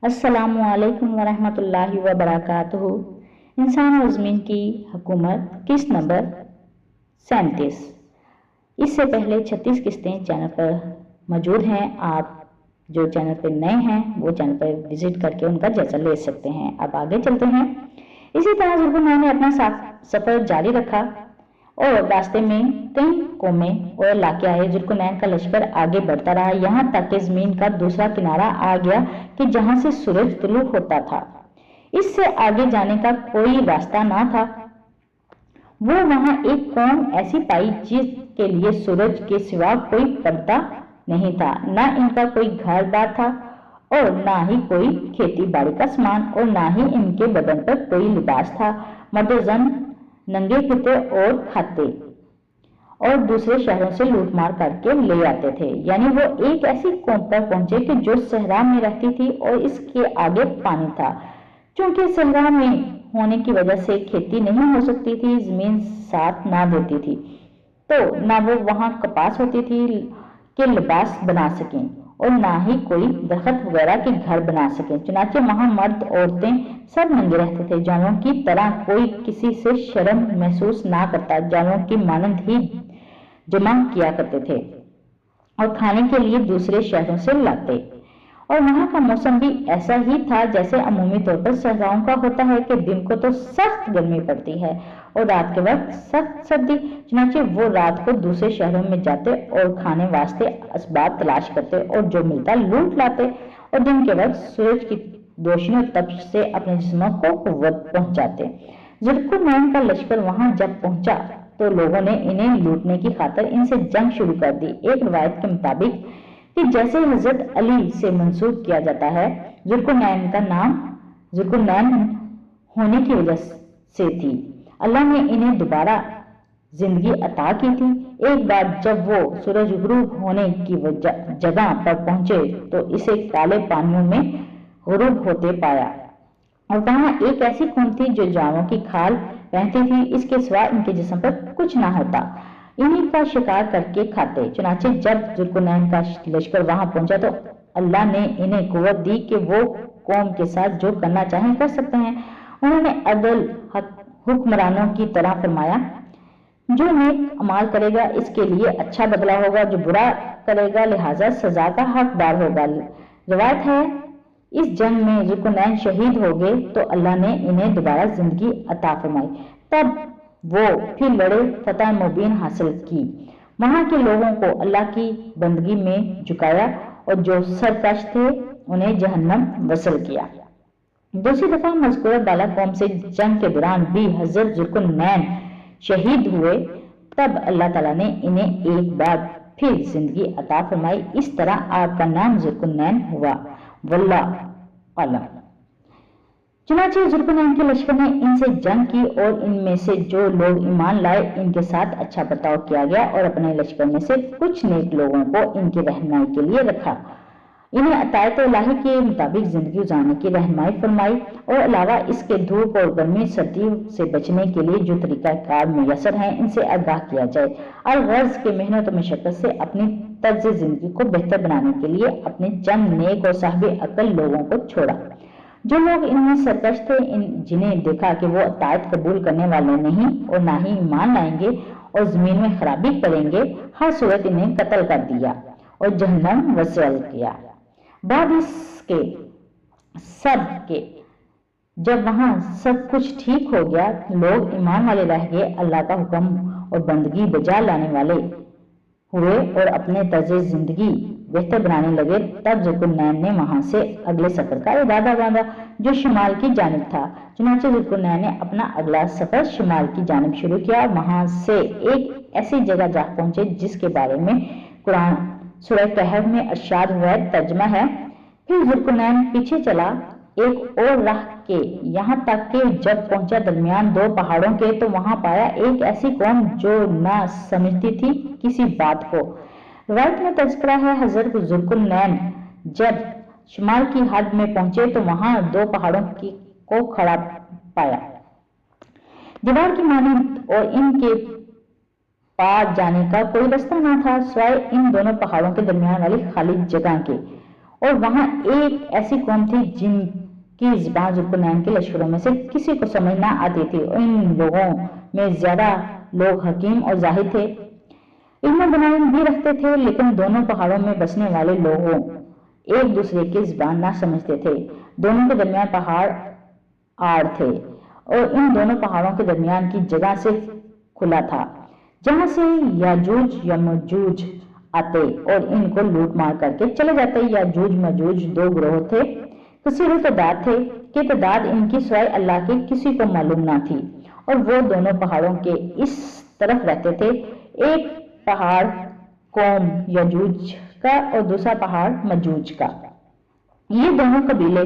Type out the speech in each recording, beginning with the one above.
अस्सलामुअलैकुम वरहमतुल्लाहि वबरकातुहू। इंसान और ज़मीन की हुकूमत किस्त नंबर 37। इससे पहले 36 किस्तें चैनल पर मौजूद हैं। आप जो चैनल पर नए हैं वो चैनल पर विजिट करके उनका जायजा ले सकते हैं। अब आगे चलते हैं। इसी तरह जुल्कुरनैन ने अपना सफर जारी रखा और रास्ते में कई कौमें और इलाके आए। जुल्कुरनैन का लश्कर आगे बढ़ता रहा, यहाँ तक कि जमीन का दूसरा किनारा आ गया कि जहां से सूरज तुलू होता था। इससे आगे जाने का कोई रास्ता ना था। वो वहां एक कौम ऐसी पाई जिसके लिए सूरज के सिवा कोई पर्दा नहीं था, ना इनका कोई घर बार था और ना ही कोई खेती बाड़ी का सामान और ना ही इनके बदन पर कोई लिबास था। मर्द जन नंगे फिरते और खाते और दूसरे शहरों से लूटमार करके ले आते थे। यानी वो एक ऐसी कौम पर पहुंचे कि जो सहरा में रहती थी और इसके आगे पानी था। क्योंकि सहरा में होने की वजह से खेती नहीं हो सकती थी, जमीन साथ ना देती थी, तो ना वो वहां कपास होती थी कि लिबास बना सकें और ना ही कोई दरख्त वगैरह के घर बना सकें। चुनाचे वहां मर्द औरतें सब नंगे रहते थे। जानवरों की तरह कोई किसी से शर्म महसूस ना करता, जानवरों की मानंद ही जमा किया करते थे और खाने के लिए दूसरे शहरों से लाते। और वहां का मौसम भी ऐसा ही था जैसे अमूमी तौर पर सहराओं का होता है कि दिन को तो सख्त गर्मी पड़ती है और रात के वक्त सख्त सर्दी। चुनाचे वो रात को दूसरे शहरों में जाते और खाने वास्ते असबाब तलाश करते और जो मिलता लूट लाते और दिन के वक्त सूरज की रोशनी और तप से अपने जिस्मों को कुव्वत पहुंचाते। जुल्कुरनैन का लश्कर वहां जब पहुंचा तो लोगों ने इन्हें लूटने की खातिर इनसे जंग शुरू कर दी। एक रिवायत के मुताबिक कि जैसे हजरत अली से मंसूब किया जाता है, जुल्कुरनैन का नाम जुल्कुरनैन होने की वजह से थी। अल्लाह ने इन्हें दोबारा जिंदगी अता की थी। एक बार जब वो सूरज गुरूब होने की जगह पर पहुंचे तो इसे काले पानियों में गुरूब होते पाया और वहां एक ऐसी कौम थी जो जानवरों की खाल पहनती थी, इसके सिवा इनके जिस्म पर कुछ ना होता, इन्हीं का शिकार करके खाते। चुनाचे जब जुल्कुरनैन का लश्कर वहां पहुंचा तो अल्लाह ने इन्हें कुव्वत दी कि वो कौम के साथ जो करना चाहें कर सकते हैं। उन्होंने अदल हुक्मरानों की तरह फरमाया, जो नेक अमाल करेगा इसके लिए अच्छा बदला होगा, जो बुरा करेगा लिहाजा सजा का हकदार होगा। रिवायत है इस जंग में जुल्कुरनैन शहीद हो गए तो अल्लाह ने इन्हें दोबारा जिंदगी अता फरमाई। तब वो फिर लड़े, फतह मुबीन हासिल की, वहां के लोगों को अल्लाह की बंदगी में झुकाया और जो सरकश थे उन्हें जहन्नम वसल किया। दूसरी दफा मज़कूरा बाला कौम से जंग के दौरान भी हजरत जुल्कुरनैन शहीद हुए। तब अल्लाह ताला ने इन्हें एक बार फिर जिंदगी अता फरमाई। इस तरह आपका नाम जुल्कुरनैन हुआ। वल्लाह आलम। चुनाचे जुल्कुरनैन के लश्कर ने इनसे जंग की और इनमें से जो लोग ईमान लाए इनके साथ अच्छा बर्ताव किया गया और अपने लश्कर में से कुछ नेक लोगों को इनकी रहनुमाई के लिए रखा। इन्हें अतायत इलाही के मुताबिक जिंदगी गुजारने की रहनुमाई फरमाई और अलावा इसके धूप और गर्मी सर्दी से बचने के लिए जो तरीकाकार मुयसर हैं इनसे आगाह किया जाए। अलगर्ज के मेहनत और मशक्कत से अपनी तर्ज जिंदगी को बेहतर बनाने के लिए अपने चंद नेक और साहिब अकल लोगों को छोड़ा। जो लोग इनमें सरकश थे, जिन्हें देखा कि वो अतायत कबूल करने वाले नहीं और ना ही ईमान लाएंगे और जमीन में खराबी करेंगे, हर सूरत इन्हें कत्ल कर दिया और जहन्नम वसल किया। बाद इसके सब के जब वहां सब कुछ ठीक हो गया, लोग ईमान वाले रह गए, अल्लाह का हुक्म और बंदगी बजा लाने वाले हुए और अपने तर्ज जिंदगी बेहतर बनाने लगे। तब जुल्कुरनैन ने वहां से अगले सफर का इरादा बांधा जो शिमाल की जानिब था। चुनाचे जुल्कुरनैन ने अपना अगला सफर शिमाल की जानिब शुरू किया। वहां से एक ऐसी जगह जा पहुंचे जिसके बारे में कुरान सूरह कहफ में इरशाद हुआ है, तर्जमा है, फिर जुल्कुरनैन पीछे चला एक और राह के, यहाँ तक कि जब पहुंचा दरमियान दो पहाड़ों के तो वहां पाया एक ऐसी कौम जो ना समझती थी किसी बात को। रिवायत में तज़किरा है हजरत जुल्कुरनैन जब शिमाल की हद में पहुंचे तो वहां दो पहाड़ों को खड़ा पाया, दीवार की मानंद, और इनके पार जाने का कोई रास्ता न था सिवाय इन दोनों पहाड़ों के दरमियान वाली खाली जगह के। और वहां एक ऐसी कौम थी जिनकी जुबान जुल्करनैन के लश्करों में से किसी को समझ ना आती थी। इन लोगों में ज्यादा लोग हकीम और जाहिद थे, इल्म बयान भी रखते थे, लेकिन दोनों पहाड़ों में बसने वाले लोगों एक दूसरे की जुबान ना समझते थे। दोनों के दरमियान पहाड़ आड़ थे और इन दोनों पहाड़ों के दरमियान की जगह से खुला था, जहां से याजूज या मजूज आते और इनको लूट मार करके चले जाते। याजूज मजूज दो ग्रोह थे, कसीर तादाद थे कि तादाद इनकी सिवाय अल्लाह के किसी को मालूम ना थी, और वो दोनों पहाड़ों के इस तरफ रहते थे। एक पहाड़ कौम याजूज का और दूसरा पहाड़ मजूज का। ये दोनों कबीले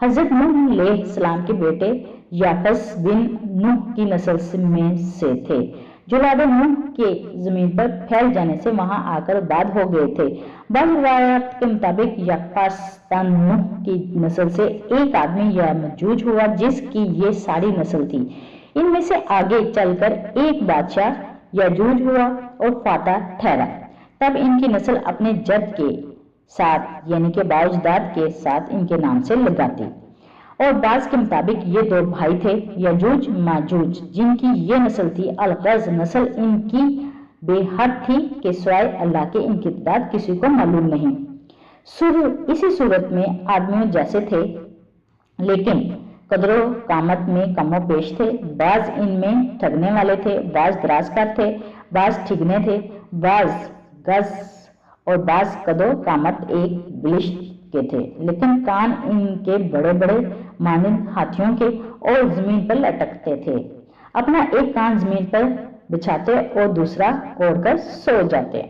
हजरत नूह अलैहिस्सलाम के बेटे याफस बिन नूह की नस्ल में से थे, जो औलाद नूह के जमीन पर फैल जाने से वहां आकर आबाद हो गए थे। बाद रिवायत के मुताबिक याफस नूह की नस्ल से एक आदमी या मजूज हुआ जिसकी ये सारी नस्ल थी। इनमें से आगे चलकर एक बादशाह याजूज हुआ और फाता ठहरा। तब इनकी नस्ल अपने जद के साथ यानी कि बाउजदाद के साथ इनके नाम से लगाती। और बाज के मुताबिक ये दो भाई थे याजूज माजूज, जिनकी ये नस्ल थी अलगज नस्ल। इनकी बेहद थी कि सिवाय अल्लाह के इनकी तादाद किसी को मालूम नहीं। इसी सूरत में आदमियों जैसे थे, लेकिन कदरो कामत में कमो पेश थे। बाज इनमें ठगने वाले थे, बाज दराजकार थे, बाज ठिगने थे, बाज गज और बाज कदो कामत एक बिलिश के थे, लेकिन कान इनके बड़े बड़े मानिंद हाथियों के और जमीन पर लटकते थे। अपना एक कान जमीन पर बिछाते और दूसरा ओढ़कर सो जाते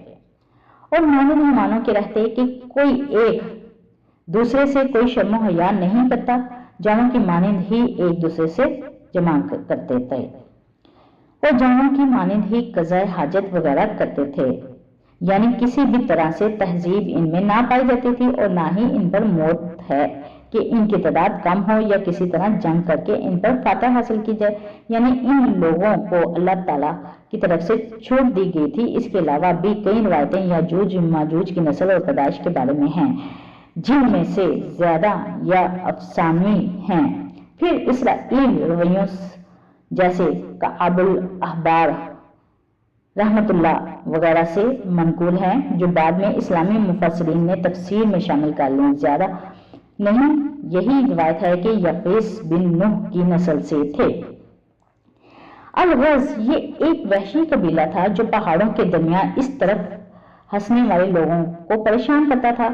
और मानिंद मेहमानों के रहते कि कोई एक दूसरे से कोई शर्मो हया नहीं करता, जानों की मानिंद ही एक दूसरे से जमा करते थे और जानों की मानिंद ही कज़ाए हाजत वगैरह करते थे। यानी किसी भी तरह से तहजीब इनमें ना पाई जाती थी और ना ही इन पर मौत है कि इनकी तादाद कम हो या किसी तरह जंग करके इन पर फातह हासिल की जाए। यानी इन लोगों को अल्लाह ताला की तरफ से छूट दी गई थी। इसके अलावा भी कई रवायतें याजूज माजूज की नस्ल और पैदाइश के बारे में हैं, जिनमें से ज्यादा या अफसानवी हैं। फिर इसराइली रवैयों जैसे काबुल अहबार रहमतुल्लाह वगैरह से मनकूल हैं, जो बाद में इस्लामी मुफस्सिरीन ने तफसीर में शामिल कर लिए। ज्यादा नहीं, यही रिवायत है कि याफेस बिन नूह की नस्ल से थे। अल-गज़ ये एक वहशी कबीला था जो पहाड़ों के दरमियान इस तरफ हंसने वाले लोगों को परेशान करता था,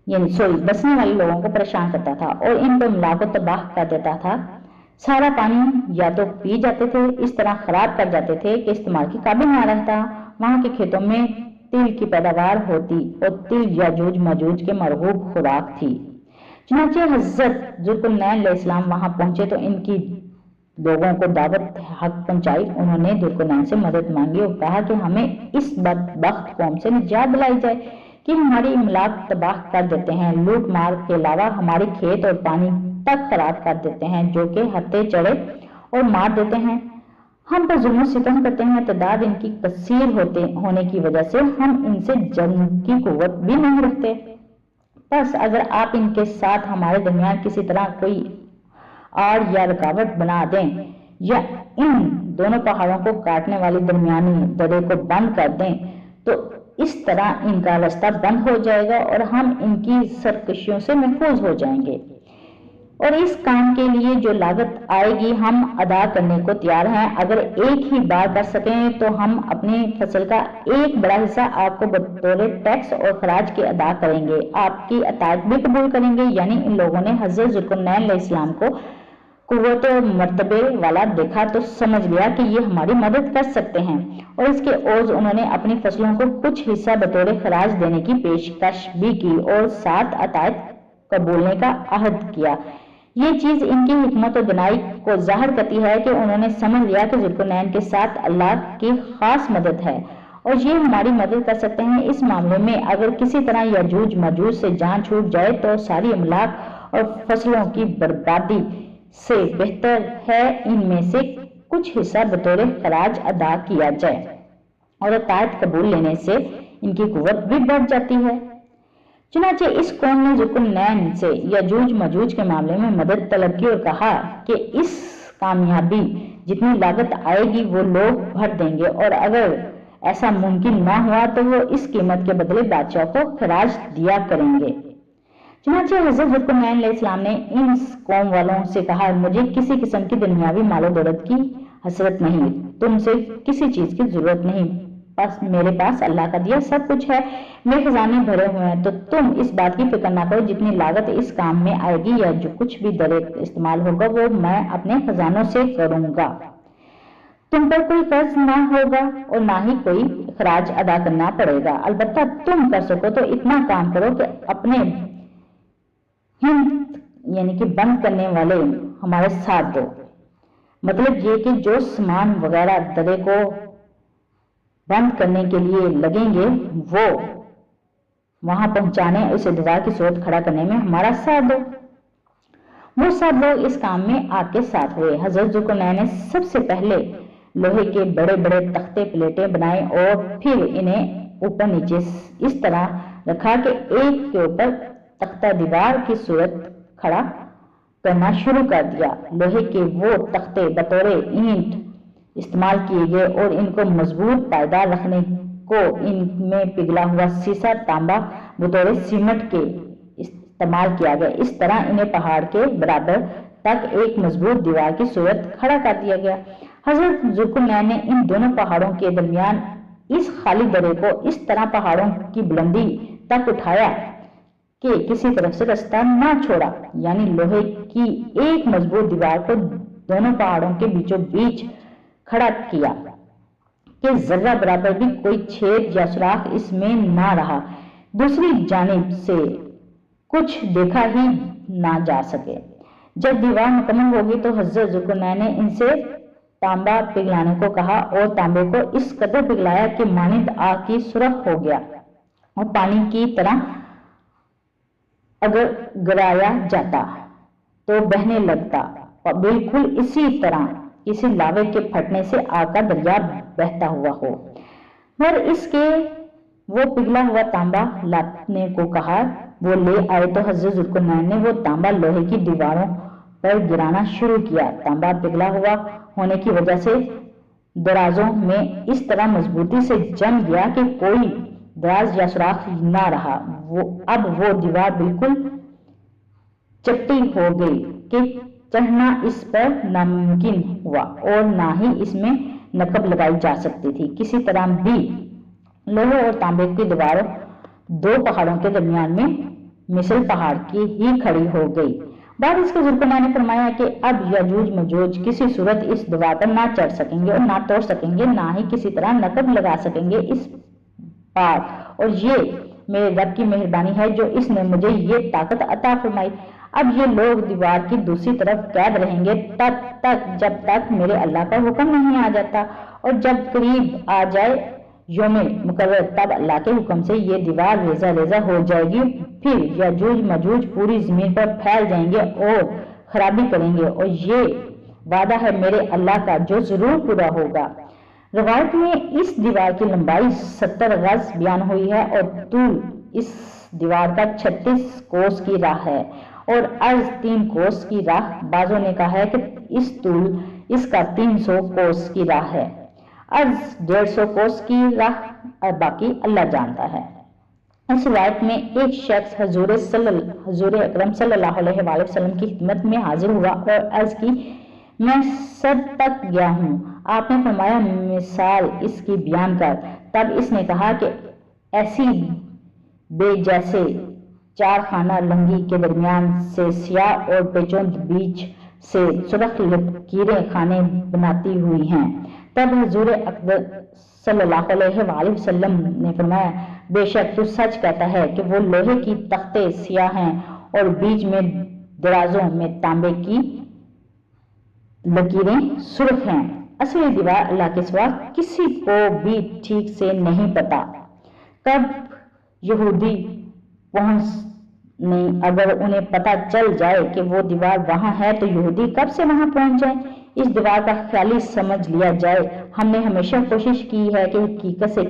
यानी बसने वाले लोगों को परेशान करता था और इन पर हमला को तबाह कर देता था। सारा पानी या तो पी जाते थे, इस तरह खराब कर जाते थे कि इस्तेमाल की काबिल ना रहता। वहां के खेतों में तिल की पैदावार होती और तिल याजूज माजूज के मरगूब खुराक थी। चुनांचे हजरत जुल्करनैन अलैहिस्सलाम वहां पहुंचे तो इनकी लोगों को दावत हक पहुंचाई। उन्होंने जुल्करनैन से मदद मांगी और कहा कि हमें इस बदबख्त कौम से निजात दिलाई जाए कि हमारी इमलाक तबाह कर देते हैं, लूट मार के अलावा हमारे खेत और पानी तक खराब कर देते हैं, जो कि हत्ते चढ़े और मार देते हैं, हम पर जुल्म सितम करते हैं। तादाद इनकी कसीर होने की वजह से हम इनसे जंग की कुव्वत भी नहीं रखते। बस अगर आप इनके साथ हमारे दरमियान किसी तरह कोई आड़ या रुकावट बना दें या इन दोनों पहाड़ों को काटने वाली दरमियानी दरे को बंद कर दें, तो इस तरह इनका रास्ता बंद हो जाएगा और हम इनकी सरकशियों से महफूज हो जाएंगे। और इस काम के लिए जो लागत आएगी हम अदा करने को तैयार हैं। अगर एक ही बार कर सकें तो हम अपनी फसल का एक बड़ा हिस्सा आपको बतौर टैक्स और खराज के अदा करेंगे, आपकी अतायत भी कबूल करेंगे। यानी इन लोगों ने हजरत जुल्करनैन अलैहिस्सलाम को कुव्वत और मर्तबे वाला देखा तो समझ लिया कि ये हमारी मदद कर सकते हैं और इसके ओज़ उन्होंने अपनी फसलों को कुछ हिस्सा बतौर खराज देने की पेशकश भी की और साथ अतायत कबूलने का अहद किया। ये चीज इनकी हिकमत और दनाई को जाहिर करती है कि उन्होंने समझ लिया कि जुल्करनैन के साथ अल्लाह की खास मदद है और ये हमारी मदद कर सकते हैं। इस मामले में अगर किसी तरह याजूज माजूज से जान छूट जाए तो सारी अमलाक और फसलों की बर्बादी से बेहतर है इनमें से कुछ हिस्सा बतौर खराज अदा किया जाए और अतायत कबूल लेने से इनकी कुव्वत भी बढ़ जाती है। चुनांचे इस कौम ने जुल्कुरनैन से यजूज मजूज के मामले में मदद तलब की और कहा कि इस कामयाबी जितनी लागत आएगी वो लोग भर देंगे, और अगर ऐसा मुमकिन ना हुआ तो वो इस कीमत के बदले बादशाह को खराज दिया करेंगे। चुनांचे हजरत जुल्कुरनैन अलैहिस्सलाम ने इन कौम वालों से कहा, मुझे किसी किस्म की दुनियावी मालो दौलत की हसरत नहीं, तुमसे किसी चीज की जरूरत नहीं, बस मेरे पास अल्लाह का दिया सब कुछ है, मेरे खजाने भरे हुए हैं, तो तुम इस बात की फिक्र ना करो जितनी लागत इस काम में आएगी या जो कुछ भी दर इस्तेमाल होगा वो मैं अपने खजानों से करूंगा। तुम पर कोई कर्ज ना होगा और ना ही कोई खराज अदा करना पड़ेगा। अलबत्ता तुम कर सको तो इतना काम करो कि अपने हिंद यानी कि बंद करने वाले हमारे साथ दो। मतलब ये कि जो सामान वगैरह दरे को बंद करने के लिए लगेंगे वो वहां पहुंचाने और इस इंतजार की सूरत खड़ा करने में हमारा साथ दो। वो सब लोग इस काम में आपके साथ हुए। हजरत जुल्कुरनैन ने सबसे पहले लोहे के बड़े बड़े तख्ते प्लेटें बनाए और फिर इन्हें ऊपर नीचे इस तरह रखा कि एक के ऊपर तख्ता दीवार की सूरत खड़ा करना शुरू कर दिया। लोहे के वो तख्ते बतौर ईंट इस्तेमाल किए गए और इनको मजबूत पायदार रखने को इनमें पिघला हुआ सीसा तांबा बतौर सीमेंट के इस्तेमाल किया गया। इस तरह इन्हें पहाड़ के बराबर तक एक मजबूत दीवार की सूरत खड़ा कर दिया गया। हजरत जुल्कुरनैन ने इन दोनों पहाड़ों के दरमियान इस खाली दरे को इस तरह पहाड़ों की बुलंदी तक उठाया कि किसी तरफ से रास्ता ना छोड़ा, यानी लोहे की एक मजबूत दीवार को दोनों पहाड़ों के बीचों बीच खड़ा किया कि जर्रा बराबर भी कोई छेद या सुराख इसमें ना रहा, दूसरी जानिब से कुछ देखा ही ना जा सके। जब दीवार मुकम्मल होगी तो हजरत जुल्कुरनैन ने इनसे तांबा पिघलाने को कहा और तांबे को इस कदर पिघलाया कि मानिंद आग की सुरख हो गया और पानी की तरह अगर गिराया जाता तो बहने लगता, और बिल्कुल इसी तरह किसी लावे के फटने से आग का दरिया बहता हुआ हो। पर इसके वो पिघला हुआ तांबा लाने को कहा, वो ले आए तो हजरत जुल्कुरनैन ने वो तांबा लोहे की दीवारों पर गिराना शुरू किया। तांबा पिघला हुआ होने की वजह से दराजों में इस तरह मजबूती से जम गया कि कोई दराज या सुराख ना रहा। अब वो दीवार बिल्कुल चट्टी हो गई कि चढ़ना इस पर नामुमकिन हुआ और ना ही इसमें नकब लगाई जा सकती थी। किसी तरह भी लोहे और तांबे की दीवार दो पहाड़ों के दरमियान में मिसल पहाड़ की ही खड़ी हो गई। बाद इसके जुल्कुरनैन ने फरमाया कि अब यजूज मजूज किसी सूरत इस दीवार पर ना चढ़ सकेंगे और ना तोड़ सकेंगे, ना ही किसी तरह नकब लगा सकेंगे इस पार, और ये मेरे रब की मेहरबानी है जो इसने मुझे ये ताकत अता फरमाई। अब ये लोग दीवार की दूसरी तरफ कैद रहेंगे तब तक जब तक मेरे अल्लाह का हुक्म नहीं आ जाता, और जब करीब आ जाए योम मुकर्रर तब अल्लाह के हुक्म से ये दीवार रेजा रेजा हो जाएगी। फिर यजूज मजूज पूरी जमीन पर फैल जाएंगे और खराबी करेंगे, और ये वादा है मेरे अल्लाह का जो जरूर पूरा होगा। रवायत में इस दीवार की लंबाई 70 गज बयान हुई है और तूल इस दीवार का 36 कोस की राह है और अर्ज 3 कोस की राह। बाजों ने कहा है कि इस तूल इसका 300 कोस की राह है, अर्ज 150 कोस की राह, और बाकी अल्लाह जानता है। इस रिवायत में एक शख्स हजूर अकरम सल्लल्लाहु अलैहि वसल्लम की खिदमत में हाजिर हुआ और अर्ज की, मैं सर तक गया हूँ। आपने फरमाया मिसाल इसकी बयान कर। तब इसने कहा कि ऐसी बे जैसे 4 खाना लंगी के दरमियान से सियाह और पेचोंद बीच से सुरख लकीरें खाने बनाती हुई हैं। तब हजूर अकबर सल्लल्लाहु अलैहि वसल्लम ने फरमाया, बेशक तू सच कहता है कि वो लोहे की तख्ते सियाह हैं और बीच में दराजों में तांबे की लकीरें सुर्ख हैं। असली दीवार अल्लाह के सिवा किसी को भी ठीक से नहीं पता कब यहूदी पहुंचने, अगर उन्हें पता चल जाए कि वो दीवार वहां है तो यहूदी कब से वहां पहुंच जाए। इस दीवार का ख्याली समझ लिया जाए। हमने हमेशा कोशिश की है कि हकीकत से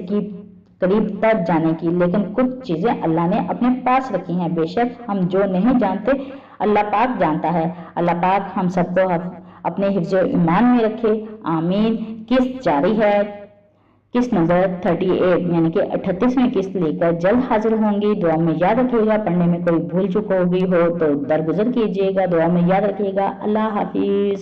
قریب تک جانے کی، لیکن کچھ چیزیں اللہ نے اپنے پاس رکھی ہیں۔ بے شک ہم جو نہیں جانتے اللہ پاک جانتا ہے۔ اللہ پاک ہم سب کو اپنے حفظ و ایمان میں رکھے، آمین۔ قسط جاری ہے، قسط نمبر 38 یعنی کہ 38ویں قسط لے کر جلد حاضر ہوں گی۔ دعا میں یاد رکھیے گا، پڑھنے میں کوئی بھول چک ہوگی ہو تو درگزر کیجیے گا، دعا میں یاد رکھیے گا۔ اللہ حافظ۔